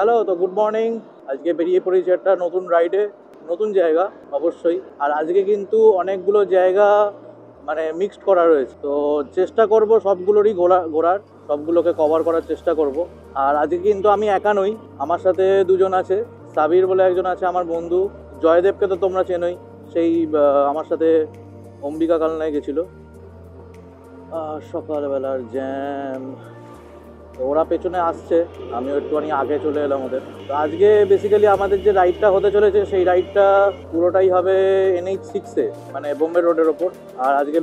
Hello, তো good morning. আজকে বেরিয়ে পড়েছি একটা নতুন রাইডে, নতুন জায়গা অবশ্যই। আর আজকে কিন্তু অনেকগুলো জায়গা মানে মিক্সড করা রয়েছে, তো চেষ্টা করব সবগুলোরই ঘোরার, সবগুলোকে কভার করার চেষ্টা করব। আর আজকে কিন্তু আমি একা নই, আমার সাথে দুজন আছে। সাবির বলে একজন আছে আমার বন্ধু, জয়দেবকে তো তোমরা চেনোই, সেই আমার সাথে অম্বিকা কালনায় গেছিলো। সকালবেলার জ্যাম, তো ওরা পেছনে আসছে, আমিও একটুখানি আগে চলে এলাম ওদের। তো আজকে বেসিক্যালি আমাদের যে রাইডটা হতে চলেছে সেই রাইডটা পুরোটাই হবে NH6-এ, মানে বোম্বে রোডের ওপর। আর আজকে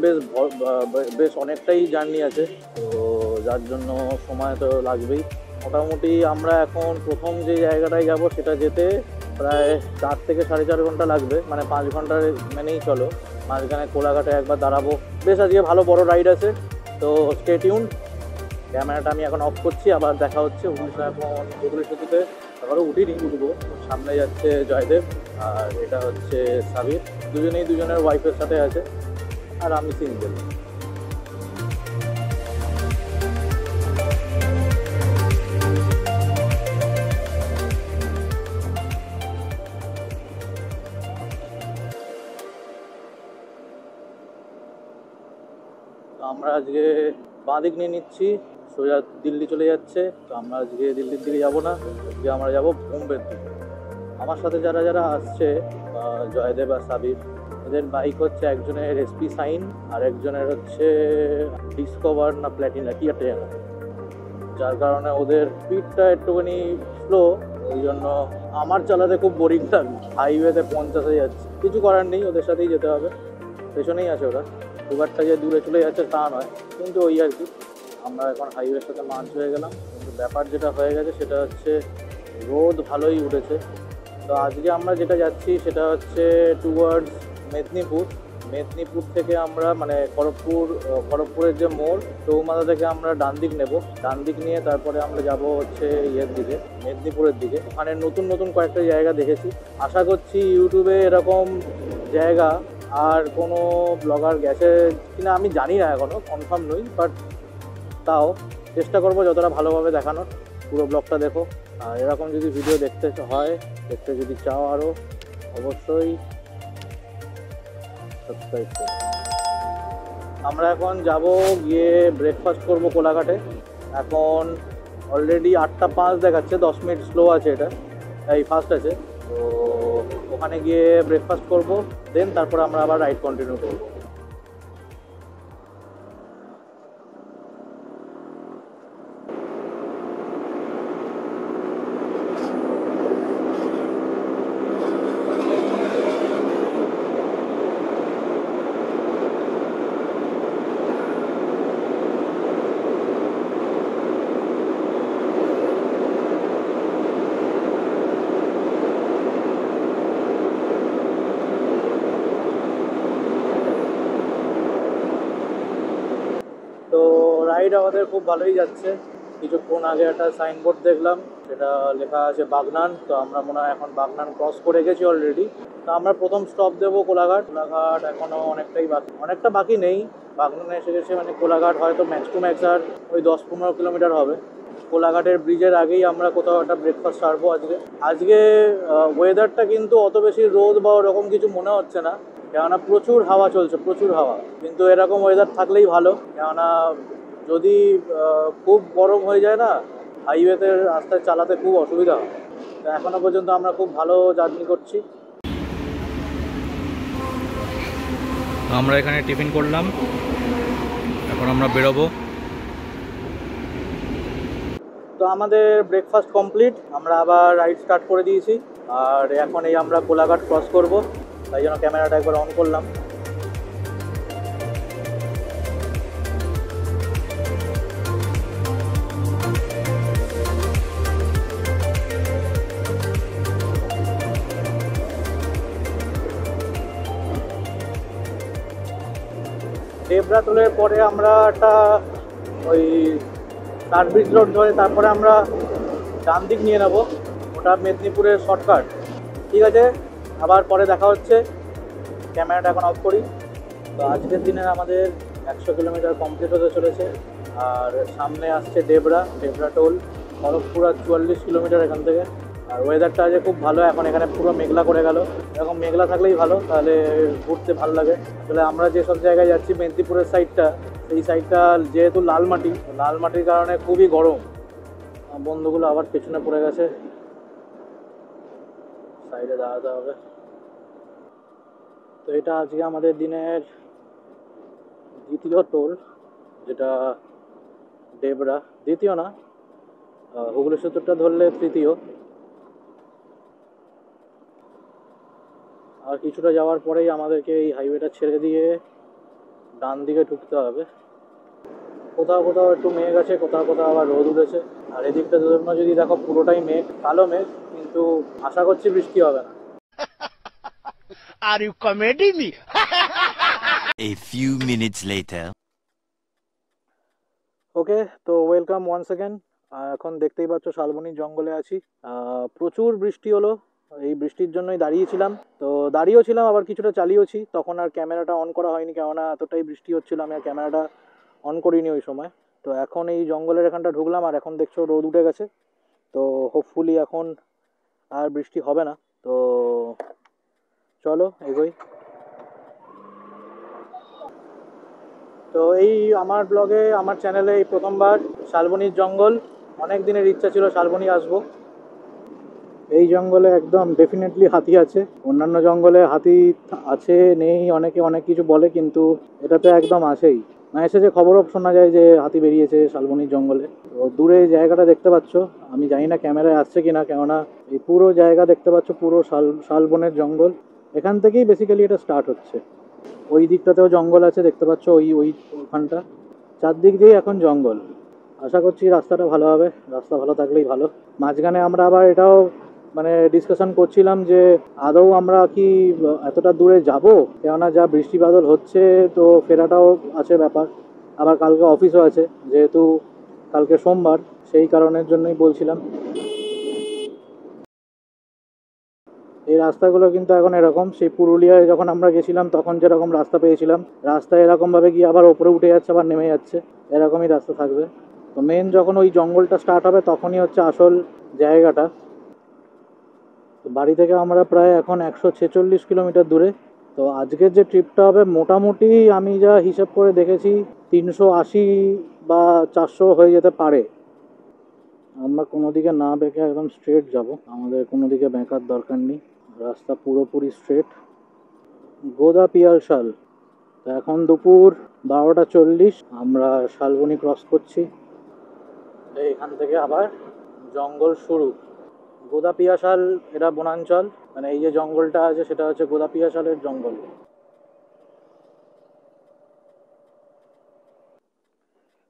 বেশ অনেকটাই জার্নি আছে, তো যার জন্য সময় তো লাগবেই। মোটামুটি আমরা এখন প্রথম যে জায়গাটায় যাব সেটা যেতে প্রায় 4 থেকে 4.5 ঘন্টা লাগবে, মানে 5 ঘন্টার মেনেই চলো। মাঝখানে কোলাঘাটে একবার দাঁড়াবো। বেশ আজকে ভালো বড় রাইড আছে, তো স্টে টিউনড। ক্যামেরাটা আমি এখন অফ করছি, আবার দেখা হচ্ছে। এখন হুগলি সেতুতে আবারও উঠবো। সামনে যাচ্ছে জয়দেব, আর এটা হচ্ছে সাবির। দুজনেই দুজনের ওয়াইফের সাথে আছে, আর আমি সিঙ্গেল। আমরা আজকে বাঁ দিক নিয়ে নিচ্ছি, সোজা দিল্লি চলে যাচ্ছে। তো আমরা আজকে দিল্লির দিকে যাবো না, আজকে আমরা যাবো বোম্বের দিকে। আমার সাথে যারা যারা আসছে, জয়দেব আর সাবির, এদের বাইক হচ্ছে একজনের SP সাইন, আর একজনের হচ্ছে ডিসকভার না প্ল্যাটিনা, কি একটা জানা। যার কারণে ওদের স্পিডটা একটুখানি স্লো, ওই জন্য আমার চালাতে খুব বোরিং লাগে। হাইওয়েতে 50-এ যাচ্ছে, কিছু করার নেই, ওদের সাথেই যেতে হবে। পেছনেই আছে ওরা, খুব একটা যে দূরে চলে যাচ্ছে তা নয়, কিন্তু ওই আর কি। আমরা এখন হাইওয়ের সাথে মার্চ হয়ে গেলাম, কিন্তু ব্যাপার যেটা হয়ে গেছে সেটা হচ্ছে রোদ ভালোই উঠেছে। তো আজকে আমরা যেটা যাচ্ছি সেটা হচ্ছে টুয়ার্ডস মেদিনীপুর। মেদিনীপুর থেকে আমরা মানে খড়গপুরের যে মোড়, চৌমাথা থেকে আমরা ডান দিক নেব। ডান দিক নিয়ে তারপরে আমরা যাব হচ্ছে ইয়ের দিকে, মেদিনীপুরের দিকে। ওখানে নতুন নতুন কয়েকটা জায়গা দেখেছি। আশা করছি ইউটিউবে এরকম জায়গা আর কোনো ব্লগার গেছে কিনা আমি জানি না, এখনও কনফার্ম নই, বাট তাও চেষ্টা করবো যতটা ভালোভাবে দেখানোর। পুরো ব্লগটা দেখো, আর এরকম যদি ভিডিও দেখতে যদি চাও আরও, অবশ্যই সাবস্ক্রাইব করো। আমরা এখন যাব, গিয়ে ব্রেকফাস্ট করব কোলাঘাটে। এখন অলরেডি 8:05 দেখাচ্ছে, 10 মিনিট স্লো আছে, এটা এই ফাস্ট আছে। তো ওখানে গিয়ে ব্রেকফাস্ট করব, দেন তারপরে আমরা আবার রাইড কন্টিনিউ করব। তো রাইড আমাদের খুব ভালোই যাচ্ছে। কিছুক্ষণ আগে একটা সাইনবোর্ড দেখলাম, সেটা লেখা আছে বাগনান। তো আমরা মনে হয় এখন বাগনান ক্রস করে গেছি অলরেডি। তো আমরা প্রথম স্টপ দেবো কোলাঘাট। এখনও অনেকটা বাকি নেই। বাগনানে এসে গেছে, মানে কোলাঘাট হয়তো ম্যাক্স টু ম্যাক্স আর ওই 10-15 কিলোমিটার হবে। কোলাঘাটের ব্রিজের আগেই আমরা কোথাও একটা ব্রেকফাস্ট সারবো আজকে ওয়েদারটা কিন্তু অত বেশি রোদ বা ওরকম কিছু মনে হচ্ছে না, কেননা প্রচুর হাওয়া চলছে, প্রচুর হাওয়া। কিন্তু এরকম ওয়েদার থাকলেই ভালো, কেননা যদি খুব গরম হয়ে যায় না, হাইওয়েতে রাস্তায় চালাতে খুব অসুবিধা হয়। তো এখনও পর্যন্ত আমরা খুব ভালো জার্নি করছি। আমরা এখানে টিফিন করলাম, এখন আমরা বেরোবো। তো আমাদের ব্রেকফাস্ট কমপ্লিট, আমরা আবার রাইড স্টার্ট করে দিয়েছি। আর এখন এই আমরা কোলাঘাট ক্রস করব, তাই জন্য ক্যামেরাটা একবার অন করলাম। ডেবরা টোলের পরে আমরা একটা ওই সার্ভিস রোড ধরে তারপরে আমরা ডান দিক নিয়ে নেবো, ওটা মেদিনীপুরের শর্টকাট। ঠিক আছে, আবার পরে দেখা হচ্ছে। ক্যামেরাটা এখন অফ করি। তো আজকের দিনে আমাদের 100 কিলোমিটার কমপ্লিট হতে চলেছে, আর সামনে আসছে ডেবরা টোল। খড়গপুর আর 44 কিলোমিটার এখান থেকে। আর ওয়েদারটা আজ খুব ভালো, এখন এখানে পুরো মেঘলা করে গেল। এরকম মেঘলা থাকলেই ভালো, তাহলে ঘুরতে ভালো লাগে। আসলে আমরা যেসব জায়গায় যাচ্ছি মেদিনীপুরের সাইডটা, এই সাইডটা যেহেতু লাল মাটির কারণে খুবই গরম। বন্ধুগুলো আবার পেছনে পড়ে গেছে, সাইডে দাঁড়াতে হবে। তো এটা আজকে আমাদের দিনের দ্বিতীয় টোল, যেটা ডেবরা, দ্বিতীয় না, হুগলি সেতুটা ধরলে তৃতীয়। আর কিছুটা যাওয়ার পরেই আমাদেরকে এই হাইওয়েটা ছেড়ে দিয়ে ডান দিকে ঢুকতে হবে। কোথাও কোথাও একটু মেঘ আছে, কোথাও কোথাও আবার রোদ উঠেছে। আর এদিকটা তোমরা যদি দেখো পুরোটাই মেঘ, কালো মেঘ, কিন্তু আশা করছি বৃষ্টি হবে না। Are you comedy me? A few minutes later. ওকে, তো ওয়েলকাম ওয়ান্স অ্যাগেন। এখন দেখতেই পাচ্ছ শালবনির জঙ্গলে আছি। প্রচুর বৃষ্টি হলো, এই বৃষ্টির জন্যই দাঁড়িয়েছিলাম। তো দাঁড়িয়েও ছিলাম, আবার কিছুটা চালিয়েওছি। তখন আর ক্যামেরাটা অন করা হয়নি, কেননা এতটাই বৃষ্টি হচ্ছিল, আমি আর ক্যামেরাটা অন করিনি ওই সময়। তো এখন এই জঙ্গলের এখানটা ঢুকলাম, আর এখন দেখছো রোদ উঠে গেছে। তো হোপফুলি এখন আর বৃষ্টি হবে না। তো চলো এগোই। তো এই আমার ব্লগে, আমার চ্যানেলে এই প্রথমবার শালবনির জঙ্গল। অনেক দিনের ইচ্ছা ছিল শালবনি আসবো। এই জঙ্গলে একদম ডেফিনেটলি হাতি আছে। অন্যান্য জঙ্গলে হাতি আছে নেই অনেকে অনেক কিছু বলে, কিন্তু এটাতে একদম আছেই। না এসে যে খবরও শোনা যায় যে হাতি বেরিয়েছে শালবনির জঙ্গলে। তো দূরে জায়গাটা দেখতে পাচ্ছ, আমি জানি না ক্যামেরায় আসছে কিনা, কেননা এই পুরো জায়গা দেখতে পাচ্ছ, পুরো শালবনের জঙ্গল। এখান থেকেই বেসিক্যালি এটা স্টার্ট হচ্ছে। ওই দিকটাতেও জঙ্গল আছে, দেখতে পাচ্ছ ওইখানটা। চারদিক দিয়ে এখন জঙ্গল। আশা করছি রাস্তাটা ভালো হবে, রাস্তা ভালো থাকলেই ভালো। মাঝখানে আমরা আবার এটাও মানে ডিসকাশন করছিলাম যে আদৌ আমরা কি এতটা দূরে যাব, কেননা যা বৃষ্টি বাদল হচ্ছে, তো ফেরাটাও আছে ব্যাপার। আবার কালকে অফিসও আছে, যেহেতু কালকে সোমবার, সেই কারণের জন্যই বলছিলাম। এই রাস্তাগুলো কিন্তু এখন এরকম, সেই পুরুলিয়ায় যখন আমরা গেছিলাম তখন যেরকম রাস্তা পেয়েছিলাম, রাস্তা এরকমভাবে গিয়ে আবার ওপরে উঠে যাচ্ছে, আবার নেমে যাচ্ছে, এরকমই রাস্তা থাকবে। তো মেন যখন ওই জঙ্গলটা স্টার্ট হবে তখনই হচ্ছে আসল জায়গাটা। তো বাড়ি থেকে আমরা প্রায় এখন 146 কিলোমিটার দূরে। তো আজকের যে ট্রিপটা হবে, মোটামুটি আমি যা হিসাব করে দেখেছি 380 বা 400 হয়ে যেতে পারে। আমরা কোনো দিকে না বেঁকে একদম স্ট্রেট যাব, আমাদের কোনো দিকে বেঁকার দরকার নেই, রাস্তা পুরোপুরি স্ট্রেট। গোদা পিয়ালশাল। তো এখন দুপুর 12টা 40, আমরা শালবনি ক্রস করছি। এখান থেকে আবার জঙ্গল শুরু। গোদা পিয়াশাল এটা বনাঞ্চল, মানে এই যে জঙ্গলটা আছে সেটা হচ্ছে গোদা পিয়াশালের জঙ্গল।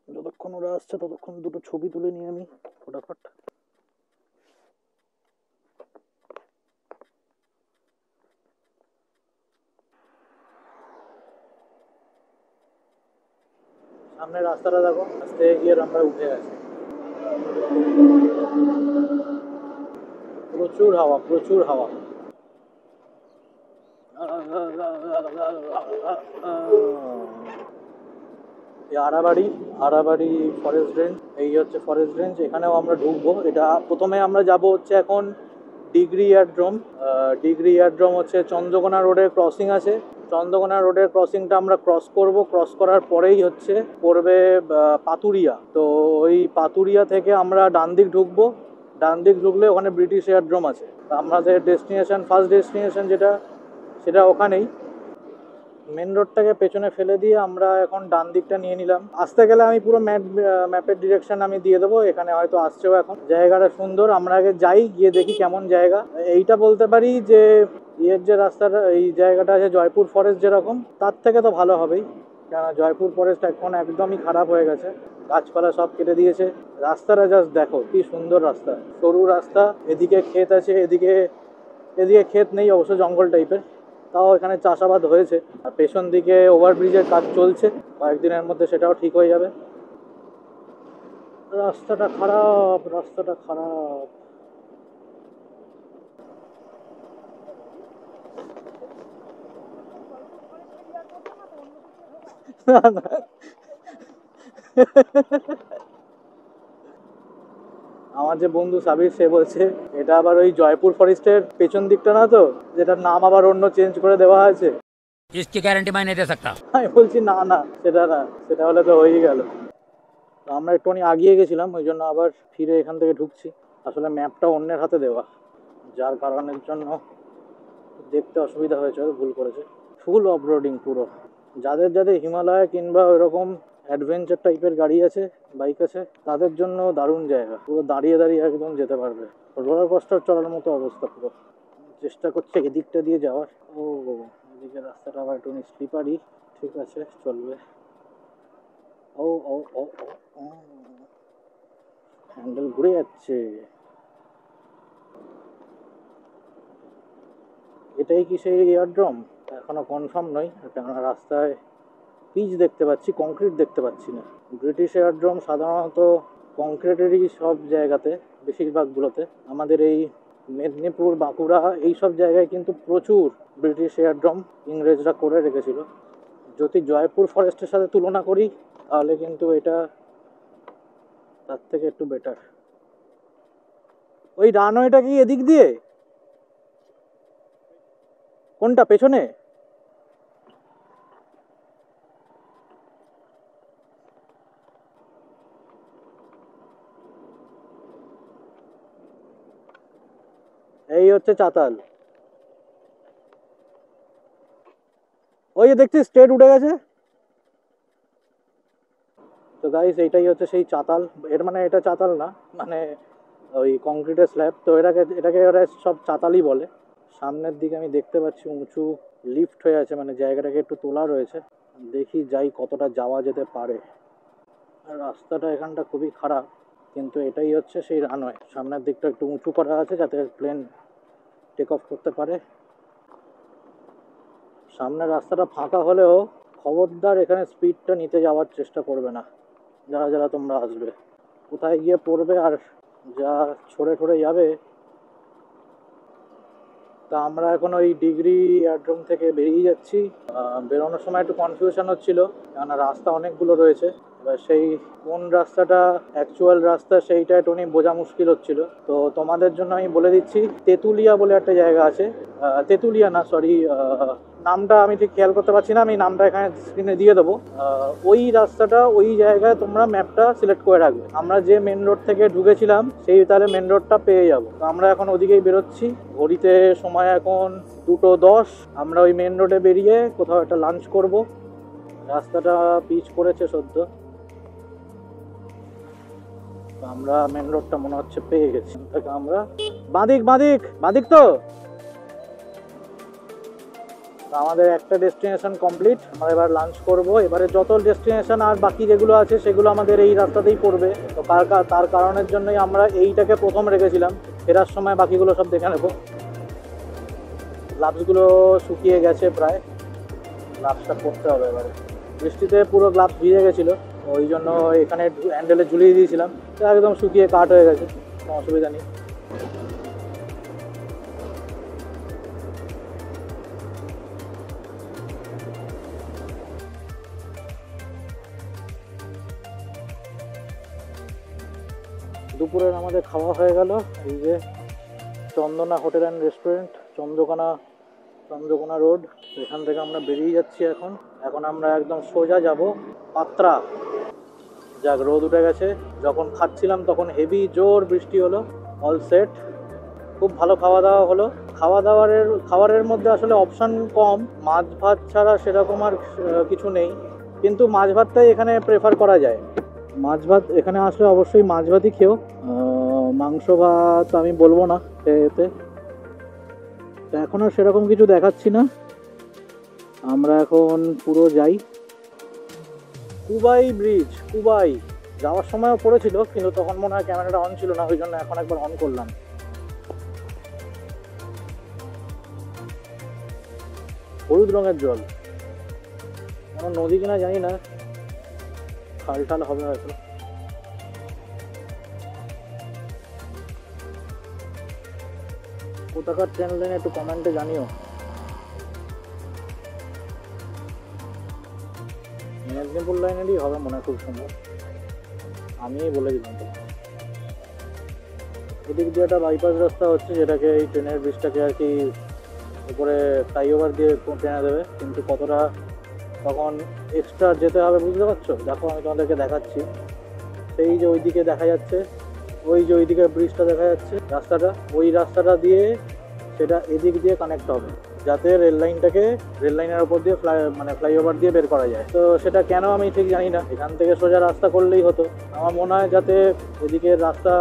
যতক্ষণ ওরা আসছে ততক্ষণ দুটো ছবি তুলে নিই আমি ফটাফট। সামনে রাস্তাটা দেখো, আস্তে গিয়ে আমরা উঠে গেছি। প্রচুর হাওয়া, প্রচুর হাওয়া। এই আড়াবাড়ি ফরেস্ট রেঞ্জ, এই হচ্ছে ফরেস্ট রেঞ্জ। এখানেও আমরা ঢুকবো। এটা প্রথমে আমরা যাব হচ্ছে এখন ডিগ্রি এয়ারড্রোম। ডিগ্রি এয়ারড্রোম হচ্ছে চন্দ্রকোনা রোডের ক্রসিং আছে, চন্দ্রকোনা রোডের ক্রসিংটা আমরা ক্রস করব। ক্রস করার পরেই হচ্ছে পড়বে পাতুরিয়া। তো ওই পাতুরিয়া থেকে আমরা ডান দিক ঢুকবো। ডান দিক ঢুকলে ওখানে ব্রিটিশ এয়ারড্রোম আছে। তো আমাদের ডেস্টিনেশন, ফার্স্ট ডেস্টিনেশন যেটা, সেটা ওখানেই। মেন রোডটাকে পেছনে ফেলে দিয়ে আমরা এখন ডান দিকটা নিয়ে নিলাম। আসতে গেলে আমি পুরো ম্যাপের ডিরেকশন আমি দিয়ে দেবো, এখানে হয়তো আসছেও এখন। জায়গাটা সুন্দর, আমরা আগে যাই, গিয়ে দেখি কেমন জায়গা। এইটা বলতে পারি যে ইয়ের যে রাস্তাটা, এই জায়গাটা আছে জয়পুর ফরেস্ট যেরকম, তার থেকে তো ভালো হবেই। কেন জয়পুর ফরেস্ট এখন একদমই খারাপ হয়ে গেছে, গাছপালা সব কেটে দিয়েছে। রাস্তাটা জাস্ট দেখো কি সুন্দর রাস্তা, সরু রাস্তা, এদিকে ক্ষেত আছে, এদিকে এদিকে ক্ষেত নেই অবশ্য, জঙ্গল টাইপের। তাও এখানে চাষাবাদ হয়েছে। আর পেছন দিকে ওভারব্রিজের কাজ চলছে, কয়েকদিনের মধ্যে সেটাও ঠিক হয়ে যাবে। রাস্তাটা খারাপ, রাস্তাটা খারাপ। আমার যে বন্ধু সাবির, সে বলছে এটা আবার ওই জয়পুর ফরেস্টের পেছন দিকটা না তো, যেটার নাম আবার অন্য চেঞ্জ করে দেওয়া আছে। इसकी गारंटी मैं नहीं दे सकता। আমি বলছি না না, সেটা না, সেটা হলে তো হয়েই গেল। তো আমরা একটুখানি আগিয়ে গেছিলাম, ওই জন্য আবার ফিরে এখান থেকে ঢুকছি। আসলে ম্যাপটা অন্যের হাতে দেওয়া, যার কারণের জন্য দেখতে অসুবিধা হয়েছে, ভুল করেছে। ফুল অফরোডিং পুরো। যাদের যাদের হিমালয় কিংবা ওইরকম অ্যাডভেঞ্চার টাইপের গাড়ি আছে, বাইক আছে, তাদের জন্য দারুণ জায়গা। পুরো দাঁড়িয়ে দাঁড়িয়ে একদম যেতে পারবে, রোলার কোস্টার চলার মতো অবস্থা পুরো। চেষ্টা করছে এদিকটা দিয়ে যাওয়ার। ও, এদিকে রাস্তাটা আবার একটু স্লিপারি। ঠিক আছে, চলবে। ও ও ও ও, হ্যান্ডেল ঘুরে যাচ্ছে। এটাই কি সেই এয়ারড্রম? এখনো কনফার্ম নই, কেননা রাস্তায় পিচ দেখতে পাচ্ছি, কংক্রিট দেখতে পাচ্ছি না। ব্রিটিশ এয়ারড্রম সাধারণত কংক্রিটেরই সব জায়গাতে, বেশিরভাগগুলোতে। আমাদের এই মেদিনীপুর, বাঁকুড়া, এই সব জায়গায় কিন্তু প্রচুর ব্রিটিশ এয়ারড্রম ইংরেজরা করে রেখেছিল। যদি জয়পুর ফরেস্টের সাথে তুলনা করি, তাহলে কিন্তু এটা তার থেকে একটু বেটার। ওই রানওয়েটা কি এদিক দিয়ে? কোনটা, পেছনে? এই হচ্ছে চাতাল। ওই যে দেখছি স্টেট উঠে গেছে। তো গাইস, এইটাই হচ্ছে সেই চাতাল। এর মানে এটা চাতাল না, মানে ওই কংক্রিটের স্ল্যাব। তো এটাকে ওরা সব চাতালই বলে। সামনের দিকে আমি দেখতে পাচ্ছি উঁচু লিফট হয়ে আছে, মানে জায়গাটাকে একটু তোলা রয়েছে। দেখি যাই কতটা যাওয়া যেতে পারে। রাস্তাটা এখানটা খুবই খারাপ, কিন্তু এটাই হচ্ছে সেই রানওয়ে। সামনের দিকটা একটু উঁচু করা আছে যাতে প্লেন টেক অফ করতে পারে। সামনের রাস্তাটা ফাঁকা হলেও খবরদার এখানে স্পিডটা নিতে যাওয়ার চেষ্টা করবে না, যারা যারা তোমরা আসবে। কোথায় গিয়ে পড়বে আর যা ছড়ে ছড়ে যাবে। তা আমরা এখন ওই ডিগ্রি এয়ারড্রোম থেকে বেরিয়ে যাচ্ছি। বেরোনোর সময় একটু কনফিউশন হচ্ছিল, কেননা রাস্তা অনেকগুলো রয়েছে। এবার সেই কোন রাস্তাটা অ্যাকচুয়াল রাস্তা সেইটা একটু বোঝা মুশকিল হচ্ছিল। তো তোমাদের জন্য আমি বলে দিচ্ছি, তেঁতুলিয়া বলে একটা জায়গা আছে। তেঁতুলিয়া না, সরি, নামটা আমি ঠিক খেয়াল করতে পারছি না, আমি নামটা এখানে স্ক্রিনে দিয়ে দেবো। ওই রাস্তাটা, ওই জায়গায় তোমরা ম্যাপটা সিলেক্ট করে রাখবে। আমরা যে মেন রোড থেকে ঢুকেছিলাম সেই তাহলে মেন রোডটা পেয়ে যাবো। তো আমরা এখন ওদিকেই বেরোচ্ছি। ঘড়িতে সময় এখন 2:10। আমরা ওই মেন রোডে বেরিয়ে কোথাও একটা লাঞ্চ করব। রাস্তাটা পিচ করেছে সদ্য। আমরা মেন রোডটা মনে হচ্ছে পেয়ে গেছি। থেকে আমরা বাঁদিক বাঁদিক বাঁদিক। তো আমাদের একটা ডেস্টিনেশন কমপ্লিট। আমরা এবার লাঞ্চ করব। এবারে যত ডেস্টিনেশন আর বাকি যেগুলো আছে সেগুলো আমাদের এই রাস্তাতেই পড়বে। তো তার কারণের জন্যই আমরা এইটাকে প্রথম রেখেছিলাম। ফেরার সময় বাকিগুলো সব দেখে নেব। গ্লাভসগুলো শুকিয়ে গেছে প্রায়, গ্লাভসটা পরতে হবে এবারে। বৃষ্টিতে পুরো গ্লাভস ভিজে গেছিলো, ওই জন্য এখানে হ্যান্ডেলে ঝুলিয়ে দিয়েছিলাম, একদম শুকিয়ে কাট হয়ে গেছে, কোনো অসুবিধা নেই। দুপুরের আমাদের খাওয়া হয়ে গেল। এই যে Chandana hotel and restaurant, Chandrakona road. এখান থেকে আমরা বেরিয়ে যাচ্ছি এখন। আমরা একদম সোজা যাব পাত্রা। যাক, রোদ উঠে গেছে। যখন খাচ্ছিলাম তখন হেভি জোর বৃষ্টি হলো। অল সেট, খুব ভালো খাওয়া দাওয়া হলো। খাবারের মধ্যে আসলে অপশান কম, মাছ ভাত ছাড়া সেরকম আর কিছু নেই, কিন্তু মাছ ভাতটাই এখানে প্রেফার করা যায়। মাছ ভাত এখানে আসলে অবশ্যই মাছ ভাতই খেও, মাংস ভাত আমি বলবো না এতে। এখন আর সেরকম কিছু দেখাচ্ছি না, আমরা এখন পুরো যাই। কুবাই ব্রিজ, কুবাই যাওয়ার সময়ও পড়েছিল, কিন্তু তখন মনে হয় ক্যামেরাটা অন ছিল না, ওই জন্য এখন একবার অন করলাম। হলুদ রঙের জল, কোনো নদী কিনা জানি না, খাল টাল হবে হয়তো। কোথাকার ট্রেন লাইন একটু কমেন্টে জানিও। মেদিনীপুর লাইনেরই হবে মনে হয়, খুব সুন্দর। আমিই বলে দিলাম তো। এদিক দিয়ে একটা বাইপাস রাস্তা হচ্ছে, যেটাকে এই ট্রেনের ব্রিজটাকে আর কি উপরে ফ্লাইওভার দিয়ে টেনে দেবে, কিন্তু কতটা তখন এক্সট্রা যেতে হবে বুঝতে পারছো? দেখো আমি তোমাদেরকে দেখাচ্ছি, সেই যে ওইদিকে দেখা যাচ্ছে, ওই যে ওইদিকে ব্রিজটা দেখা যাচ্ছে রাস্তাটা, ওই রাস্তাটা দিয়ে সেটা এদিক দিয়ে কানেক্ট হবে, যাতে রেল লাইনের উপর দিয়ে ফ্লাইওভার দিয়ে বের করা যায়। তো সেটা কেন আমি ঠিক জানি না, এখান থেকে সোজা রাস্তা করলেই হতো। আমার মনে হয় যাতে এদিকে রাস্তা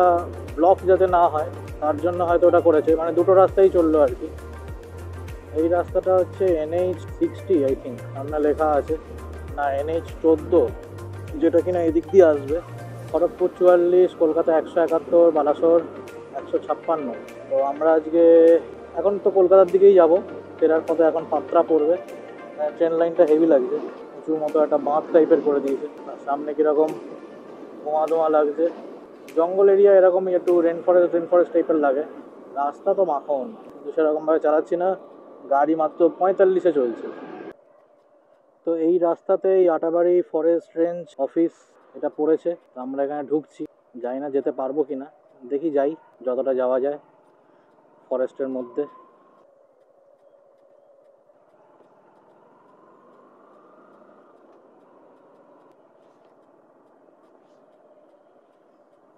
ব্লক যাতে না হয়, তার জন্য হয়তো ওটা করেছে, মানে দুটো রাস্তাই চললো আর কি। এই রাস্তাটা হচ্ছে NH60 আই থিঙ্ক, সামনে লেখা আছে, না NH14, যেটা কিনা এদিক দিয়ে আসবে। খড়গপুর 44, কলকাতা 171, বালাসোর 156। তো আমরা আজকে এখন তো কলকাতার দিকেই যাব, ফেরার পথে এখন পাত্রা পড়বে। ট্রেন লাইনটা হেভি লাগছে, উঁচুর মতো একটা বাঁধ টাইপের করে দিয়েছে, আর সামনে কীরকম ধোঁয়া লাগছে। জঙ্গল এরিয়া এরকমই একটু রেন ফরেস্ট টাইপের লাগে। রাস্তা তো মাখন, কিন্তু সেরকমভাবে চালাচ্ছি না, গাড়ি মাত্র 45-এ চলছে। তো এই রাস্তাতে এই আটাবাড়ি ফরেস্ট রেঞ্জ অফিস এটা পড়েছে, তো আমরা এখানে ঢুকছি, জানি না যেতে পারবো কি না, দেখি যাই যতটা যাওয়া যায় ফরেস্টের মধ্যে।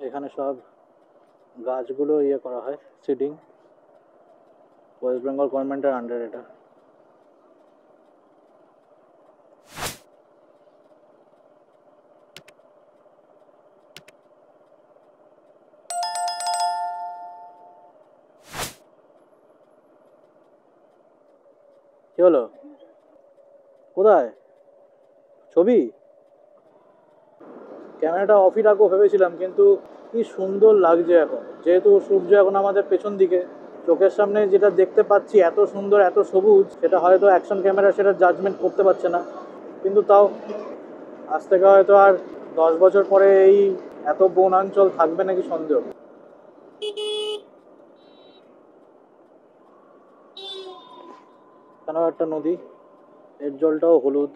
এখানে সব গাছগুলো করা হয়, সিডিং, ওয়েস্ট বেঙ্গল গভর্নমেন্টের আন্ডার এটা। কি হলো, কোথায় ছবি? ক্যামেরাটা অফই রাখবো ভেবেছিলাম, কিন্তু কি সুন্দর লাগছে এখন, যেহেতু সূর্য এখন আমাদের পেছন দিকে, চোখের সামনে যেটা দেখতে পাচ্ছি এত সুন্দর এত সবুজ, সেটা হয়তো অ্যাকশন ক্যামেরা সেটা জাজমেন্ট করতে পারছে না, কিন্তু তাও আজ থেকে হয়তো আর 10 বছর পরে এই এত বনাঞ্চল থাকবে নাকি সন্দেহ। কেন একটা নদী, এর জলটাও হলুদ,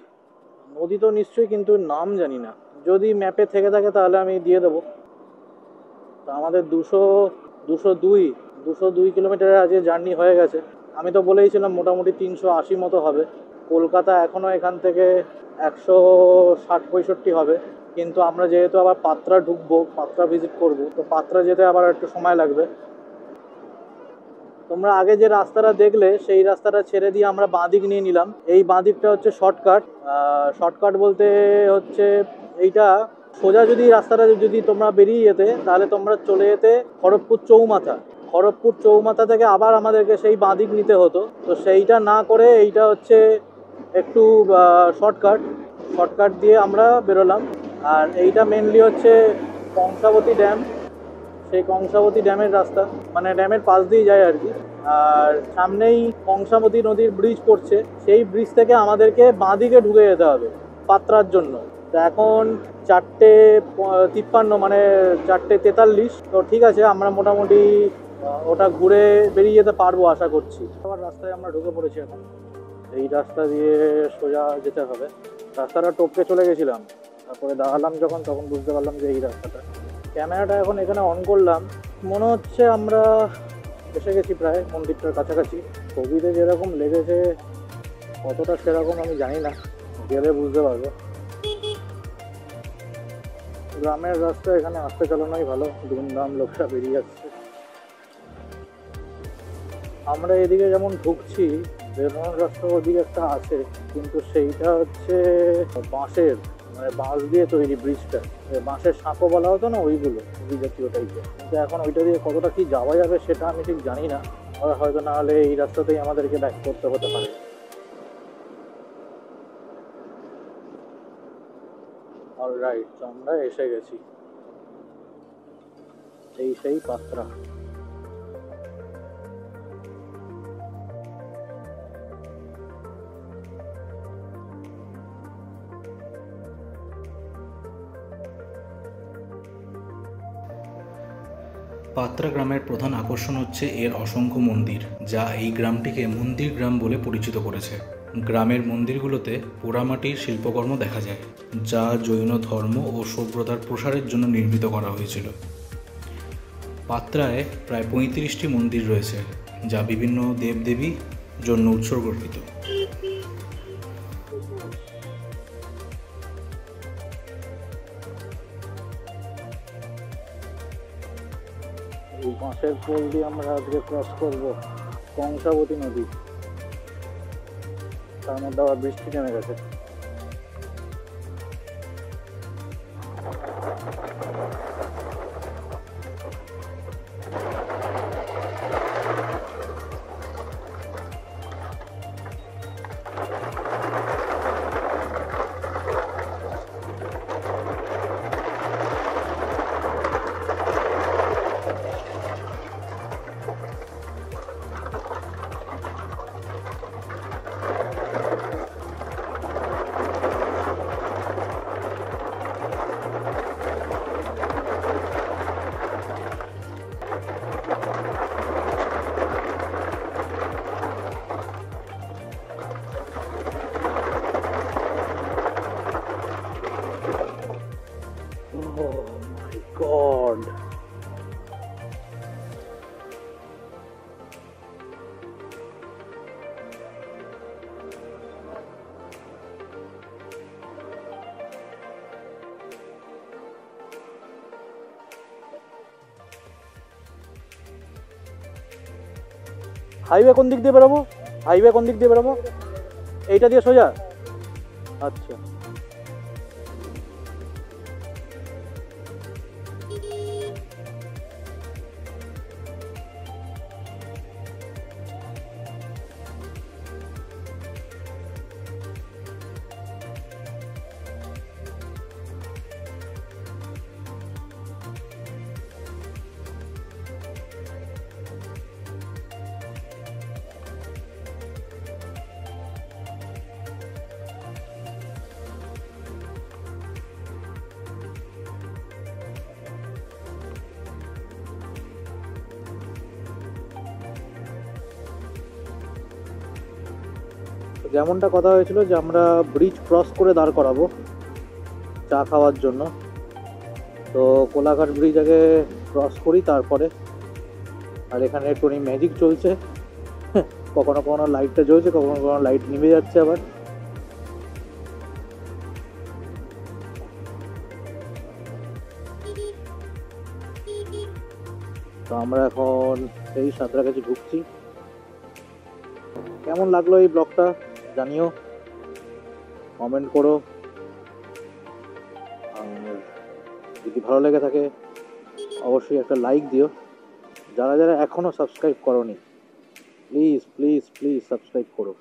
নদী তো নিশ্চয়ই, কিন্তু নাম জানি না, যদি ম্যাপে থেকে থাকে তাহলে আমি দিয়ে দেবো। তো আমাদের 202 কিলোমিটারের আজকে জার্নি হয়ে গেছে। আমি তো বলেইছিলাম মোটামুটি 380 মতো হবে। কলকাতা এখনও এখান থেকে 160-65 হবে, কিন্তু আমরা যেহেতু আবার পাত্রা ঢুকবো, পাত্রা ভিজিট করব, তো পাত্রা যেতে আবার একটু সময় লাগবে। তোমরা আগে যে রাস্তাটা দেখলে সেই রাস্তাটা ছেড়ে দিয়ে আমরা বাঁদিক নিয়ে নিলাম। এই বাঁদিকটা হচ্ছে শর্টকাট বলতে হচ্ছে এইটা সোজা যদি রাস্তাটা যদি তোমরা বেরিয়ে যেতে, তাহলে তোমরা চলে যেতে খড়গপুর চৌমাথা থেকে আবার আমাদেরকে সেই বাঁদিক নিতে হতো। তো সেইটা না করে এইটা হচ্ছে একটু শর্টকাট দিয়ে আমরা বেরোলাম। আর এইটা মেনলি হচ্ছে কংসাবতী ড্যাম, সেই কংসাবতী ড্যামের রাস্তা, মানে ড্যামের পাশ দিয়ে যায় আর কি। আর সামনেই কংসাবতী নদীর ব্রিজ পড়ছে, সেই ব্রিজ থেকে আমাদেরকে বাঁদিকে ঢুকে যেতে হবে পাত্রার জন্য। তো এখন 4:53, মানে 4:43। তো ঠিক আছে, আমরা মোটামুটি ওটা ঘুরে বেরিয়ে যেতে পারবো আশা করছি। আবার রাস্তায় আমরা ঢুকে পড়েছি এখন, এই রাস্তা দিয়ে সোজা যেতে হবে। রাস্তাটা টপকে চলে গেছিলাম, তারপরে দাঁড়ালাম যখন, তখন বুঝতে পারলাম যে এই রাস্তাটা। ক্যামেরাটা এখন এখানে অন করলাম, মনে হচ্ছে আমরা এসে গেছি প্রায় মন্দিরটার কাছাকাছি। ছবিতে যেরকম লেগেছে কতটা সেরকম আমি জানি না, গেলে বুঝতে পারবো। গ্রামের রাস্তা, এখানে আসতে চালানোই ভালো, ধুমধাম লোকরা বেরিয়ে যাচ্ছে। আমরা এদিকে যেমন ঢুকছি, বেরোনোর রাস্তা ওদিকে একটা আছে, কিন্তু সেইটা হচ্ছে বাঁশের, মানে বাঁশ দিয়ে তৈরি ব্রিজটা, বাঁশের সাঁকো বলা হতো না, ওই জাতীয় টাইপের। কিন্তু এখন ওইটা দিয়ে কতটা কি যাওয়া যাবে সেটা আমি ঠিক জানি না, হয়তো না হলে এই রাস্তাতেই আমাদেরকে ব্যাক করতে হতে পারে। অলরাইট, তো আমরা এসে গেছি, সেই পাত্রা। পাত্রা গ্রামের প্রধান আকর্ষণ হচ্ছে এর অসংখ্য মন্দির, যা এই গ্রামটিকে মন্দির গ্রাম বলে পরিচিত করেছে। গ্রামের মন্দিরগুলোতে পোড়ামাটির শিল্পকর্ম দেখা যায়, যা জৈন ধর্ম ও সভ্যতার প্রসারের জন্য নির্মিত করা হয়েছিল। পাত্রায় প্রায় 35টি মন্দির রয়েছে, যা বিভিন্ন দেবদেবীর জন্য উৎসর্গকৃত। এই বাঁশের পোল দিয়ে আমরা আজকে ক্রস করব কংসাবতী নদী। তার মধ্যে আবার বৃষ্টি নেমে গেছে। God. হাইওয়ে কোন দিক দিয়ে বেরোবো? হাইওয়ে কোন দিক দিয়ে বেরোবো? এইটা দিয়ে সোজা? আচ্ছা। যেমনটা কথা হয়েছিল যে আমরা ব্রিজ ক্রস করে দাঁড় করাবো চা খাওয়ার জন্য, তো কোলাঘাট ব্রিজ আগে ক্রস করি তারপরে। আর এখানে টনি ম্যাজিক চলছে, কখনো কখনো লাইটটা জ্বলছে, কখনো কখনো লাইট নিভে যাচ্ছে আবার। তো আমরা এখন এই সাঁতরাগাছি ঢুকছি। কেমন লাগলো এই ব্লগটা জানিও, কমেন্ট করো। আর যদি ভালো লেগে থাকে অবশ্যই একটা লাইক দিও। যারা যারা এখনও সাবস্ক্রাইব করোনি প্লিজ প্লিজ প্লিজ সাবস্ক্রাইব করো।